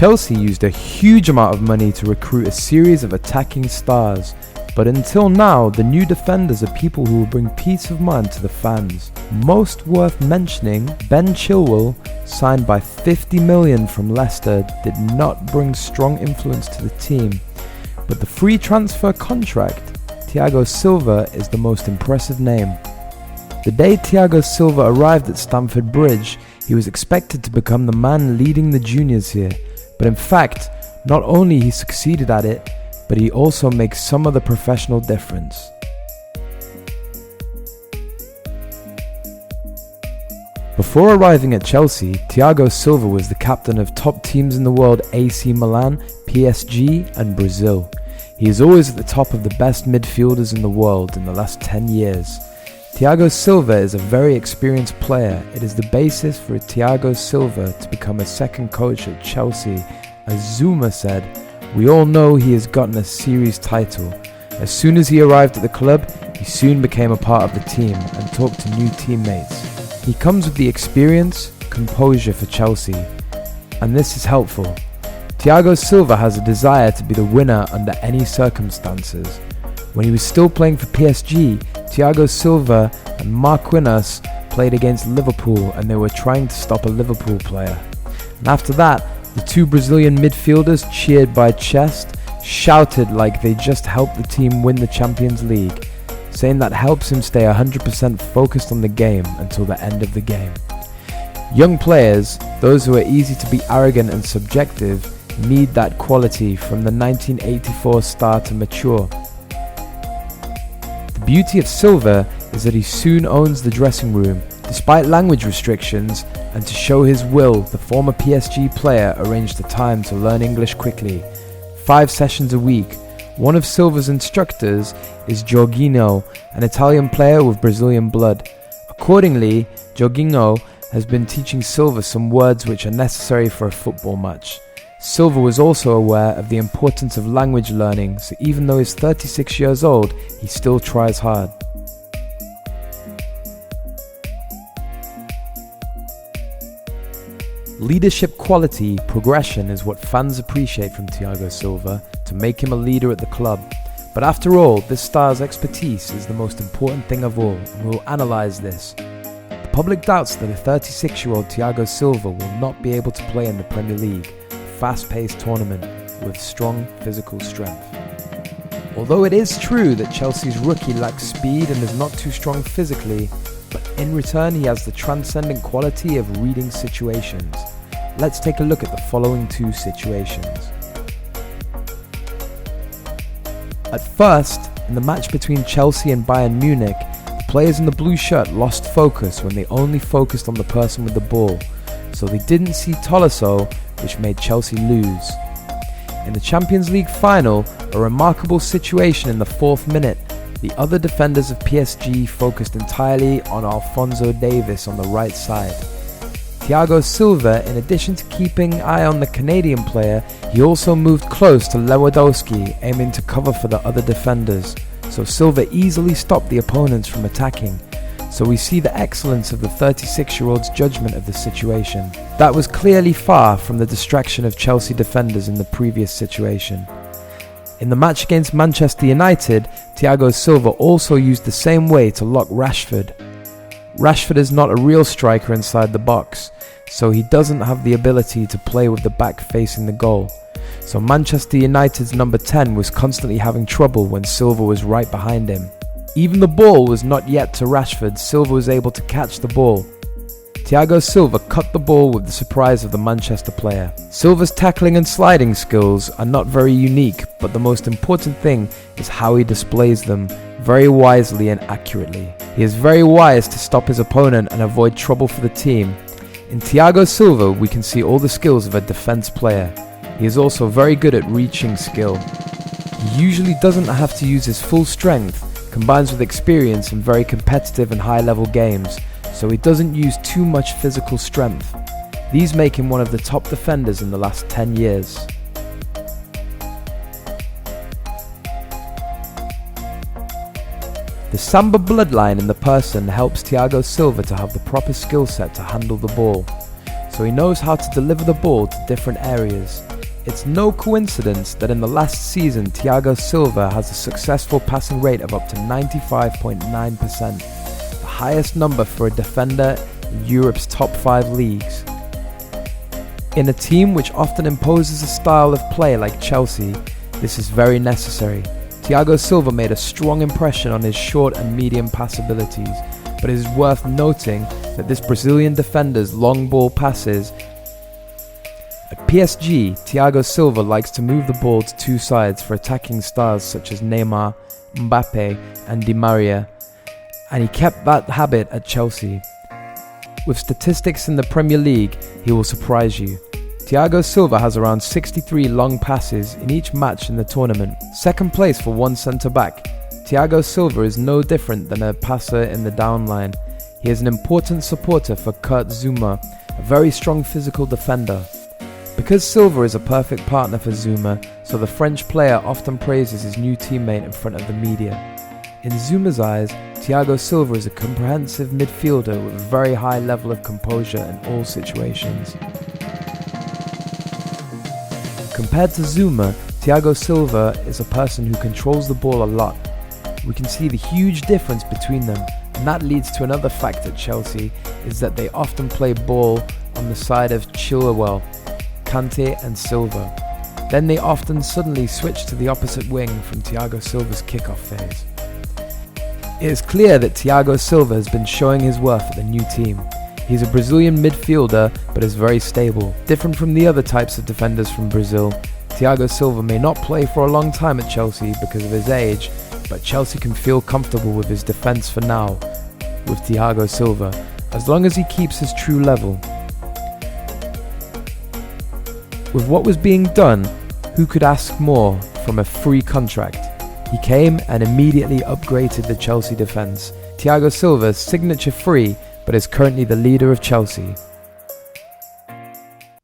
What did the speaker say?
Chelsea used a huge amount of money to recruit a series of attacking stars, but until now, the new defenders are people who will bring peace of mind to the fans. Most worth mentioning, Ben Chilwell, signed by 50 million from Leicester, did not bring strong influence to the team, but the free transfer contract, Thiago Silva is the most impressive name. The day Thiago Silva arrived at Stamford Bridge, he was expected to become the man leading the juniors here, but in fact, not only he succeeded at it, but he also makes some of the professional difference. Before arriving at Chelsea, Thiago Silva was the captain of top teams in the world: AC Milan, PSG and Brazil. He is always at the top of the best midfielders in the world in the last 10 years. Thiago Silva is a very experienced player. It is the basis for Thiago Silva to become a second coach at Chelsea. As Zuma said, "We all know he has gotten a series title. As soon as he arrived at the club, he soon became a part of the team and talked to new teammates. He comes with the experience, composure for Chelsea, and this is helpful. Thiago Silva has a desire to be the winner under any circumstances. When he was still playing for PSG, Thiago Silva and Marquinhos played against Liverpool and they were trying to stop a Liverpool player. And after that, the two Brazilian midfielders cheered by chest, shouted like they just helped the team win the Champions League, saying that helps him stay 100% focused on the game until the end of the game. Young players, those who are easy to be arrogant and subjective, need that quality from the 1984 star to mature. The beauty of Silva is that he soon owns the dressing room, despite language restrictions, and to show his will, the former PSG player arranged the time to learn English quickly. 5 sessions a week. One of Silva's instructors is Jorginho, an Italian player with Brazilian blood. Accordingly, Jorginho has been teaching Silva some words which are necessary for a football match. Silva was also aware of the importance of language learning, so even though he's 36 years old, he still tries hard. Leadership quality, progression is what fans appreciate from Thiago Silva to make him a leader at the club. But after all, this star's expertise is the most important thing of all, and we'll analyse this. The public doubts that a 36-year-old Thiago Silva will not be able to play in the Premier League, a fast-paced tournament with strong physical strength. Although it is true that Chelsea's rookie lacks speed and is not too strong physically, but in return he has the transcendent quality of reading situations. Let's take a look at the following 2 situations. At first, in the match between Chelsea and Bayern Munich, the players in the blue shirt lost focus when they only focused on the person with the ball, so they didn't see Tolisso, which made Chelsea lose. In the Champions League final, a remarkable situation in the 4th minute, the other defenders of PSG focused entirely on Alphonso Davies on the right side. Thiago Silva, in addition to keeping an eye on the Canadian player, he also moved close to Lewandowski, aiming to cover for the other defenders, so Silva easily stopped the opponents from attacking. So we see the excellence of the 36-year-old's judgment of the situation. That was clearly far from the distraction of Chelsea defenders in the previous situation. In the match against Manchester United, Thiago Silva also used the same way to lock Rashford. Rashford is not a real striker inside the box, so he doesn't have the ability to play with the back facing the goal. So Manchester United's number 10 was constantly having trouble when Silva was right behind him. Even the ball was not yet to Rashford, Silva was able to catch the ball. Thiago Silva cut the ball with the surprise of the Manchester player. Silva's tackling and sliding skills are not very unique, but the most important thing is how he displays them, very wisely and accurately. He is very wise to stop his opponent and avoid trouble for the team. In Thiago Silva, we can see all the skills of a defense player. He is also very good at reaching skill. He usually doesn't have to use his full strength, combines with experience in very competitive and high-level games, so he doesn't use too much physical strength. These make him one of the top defenders in the last 10 years. The Samba bloodline in the person helps Thiago Silva to have the proper skill set to handle the ball, so he knows how to deliver the ball to different areas. It's no coincidence that in the last season Thiago Silva has a successful passing rate of up to 95.9%, the highest number for a defender in Europe's top 5 leagues. In a team which often imposes a style of play like Chelsea, this is very necessary. Thiago Silva made a strong impression on his short and medium pass abilities, but it is worth noting that this Brazilian defender's long ball passes. At PSG, Thiago Silva likes to move the ball to two sides for attacking stars such as Neymar, Mbappe and Di Maria, and he kept that habit at Chelsea. With statistics in the Premier League, he will surprise you. Thiago Silva has around 63 long passes in each match in the tournament, second place for one centre-back. Thiago Silva is no different than a passer in the down line. He is an important supporter for Kurt Zouma, a very strong physical defender. Because Silva is a perfect partner for Zouma, so the French player often praises his new teammate in front of the media. In Zouma's eyes, Thiago Silva is a comprehensive midfielder with a very high level of composure in all situations. Compared to Zouma, Thiago Silva is a person who controls the ball a lot. We can see the huge difference between them, and that leads to another fact at Chelsea, is that they often play ball on the side of Chilwell, Kante and Silva. Then they often suddenly switch to the opposite wing from Thiago Silva's kickoff phase. It is clear that Thiago Silva has been showing his worth at the new team. He's a Brazilian midfielder but is very stable. Different from the other types of defenders from Brazil, Thiago Silva may not play for a long time at Chelsea because of his age, but Chelsea can feel comfortable with his defence for now, with Thiago Silva, as long as he keeps his true level. With what was being done, who could ask more from a free contract? He came and immediately upgraded the Chelsea defence. Thiago Silva is signature free, but is currently the leader of Chelsea.